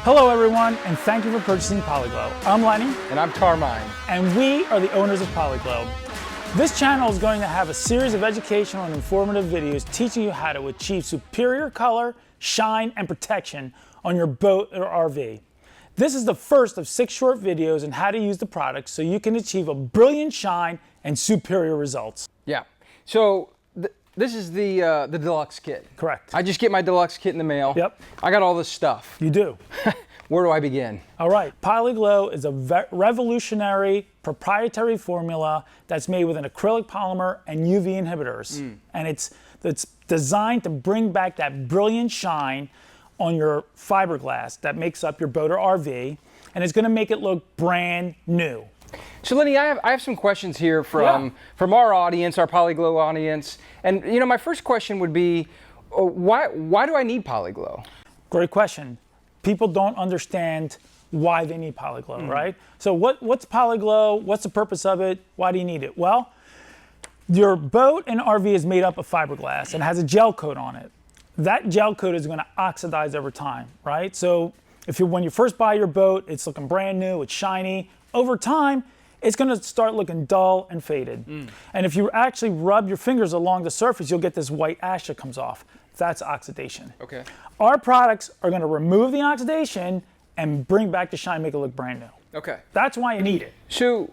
Hello everyone, and thank you for purchasing Poli Glow. I'm Lenny. And I'm Carmine. And we are the owners of Poli Glow. This channel is going to have a series of educational and informative videos teaching you how to achieve superior color, shine, and protection on your boat or RV. This is the first of 6 short videos on how to use the product so you can achieve a brilliant shine and superior results. Yeah, so this is the Deluxe Kit. Correct. I just get my Deluxe Kit in the mail. Yep. I got all this stuff. You do. Where do I begin? All right, Poli Glow is a revolutionary proprietary formula that's made with an acrylic polymer and UV inhibitors. And it's designed to bring back that brilliant shine on your fiberglass that makes up your boat or RV, and it's gonna make it look brand new. So Lenny, I have some questions here from our audience, our Poli Glow audience. And you know, my first question would be, why do I need Poli Glow? Great question. People don't understand why they need Poli Glow, right? So what's Poli Glow? What's the purpose of it? Why do you need it? Well, your boat and RV is made up of fiberglass and has a gel coat on it. That gel coat is gonna oxidize over time, right? So when you first buy your boat, it's looking brand new, it's shiny. Over time, it's gonna start looking dull and faded. And if you actually rub your fingers along the surface, you'll get this white ash that comes off. That's oxidation. Okay. Our products are gonna remove the oxidation and bring back the shine, make it look brand new. Okay. That's why you need it. So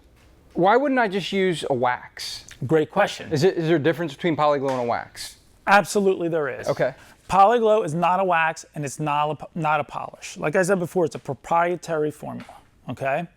why wouldn't I just use a wax? Great question. Is there a difference between Poli Glow and a wax? Absolutely there is. Okay. Poli Glow is not a wax and it's not a polish. Like I said before, it's a proprietary formula, okay?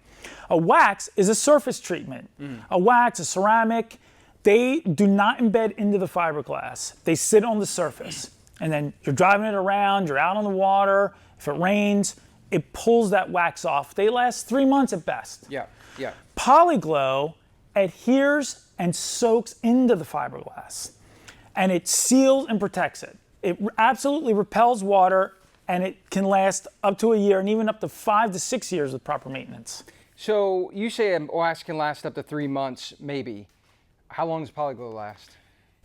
A wax is a surface treatment. A wax, a ceramic, they do not embed into the fiberglass. They sit on the surface. And then you're driving it around, you're out on the water, if it rains, it pulls that wax off. They last 3 months at best. Yeah, yeah. Poli Glow adheres and soaks into the fiberglass, and it seals and protects it. It absolutely repels water, and it can last up to a year and even up to 5 to 6 years with proper maintenance. So you say a wax can last up to 3 months, maybe. How long does Poli Glow last?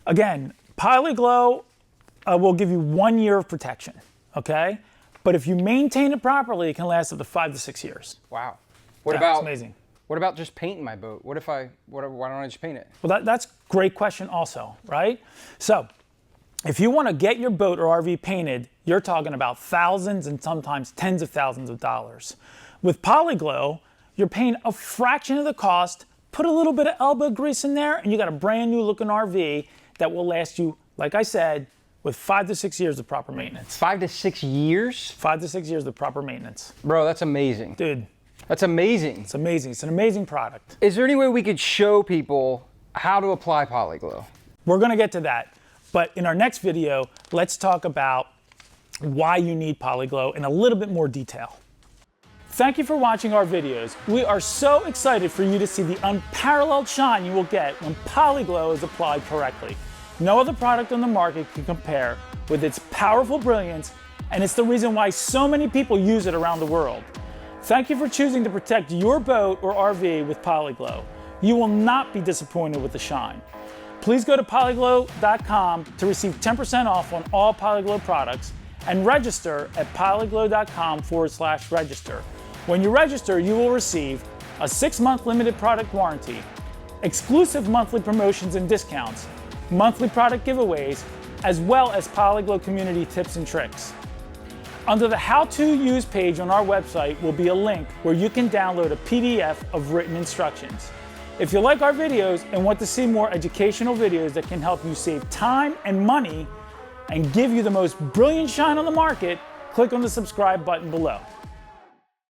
Again, Poli Glow will give you 1 year of protection, okay? But if you maintain it properly, it can last up to 5 to 6 years. Wow. It's amazing. What about just painting my boat? Why don't I just paint it? Well, that's a great question also, right? So, if you want to get your boat or RV painted, you're talking about thousands and sometimes tens of thousands of dollars. With Poli Glow, you're paying a fraction of the cost, put a little bit of elbow grease in there, and you got a brand new looking RV that will last you, like I said, with 5 to 6 years of proper maintenance. 5 to 6 years? 5 to 6 years of proper maintenance. Bro, that's amazing. Dude. That's amazing. It's amazing. It's an amazing product. Is there any way we could show people how to apply Poli Glow? We're gonna get to that. But in our next video, let's talk about why you need Poli Glow in a little bit more detail. Thank you for watching our videos. We are so excited for you to see the unparalleled shine you will get when Poli Glow is applied correctly. No other product on the market can compare with its powerful brilliance, and it's the reason why so many people use it around the world. Thank you for choosing to protect your boat or RV with Poli Glow. You will not be disappointed with the shine. Please go to polyglow.com to receive 10% off on all Poli Glow products and register at polyglow.com/register. When you register, you will receive a 6-month limited product warranty, exclusive monthly promotions and discounts, monthly product giveaways, as well as Poli Glow community tips and tricks. Under the How to Use page on our website will be a link where you can download a PDF of written instructions. If you like our videos and want to see more educational videos that can help you save time and money and give you the most brilliant shine on the market, click on the subscribe button below.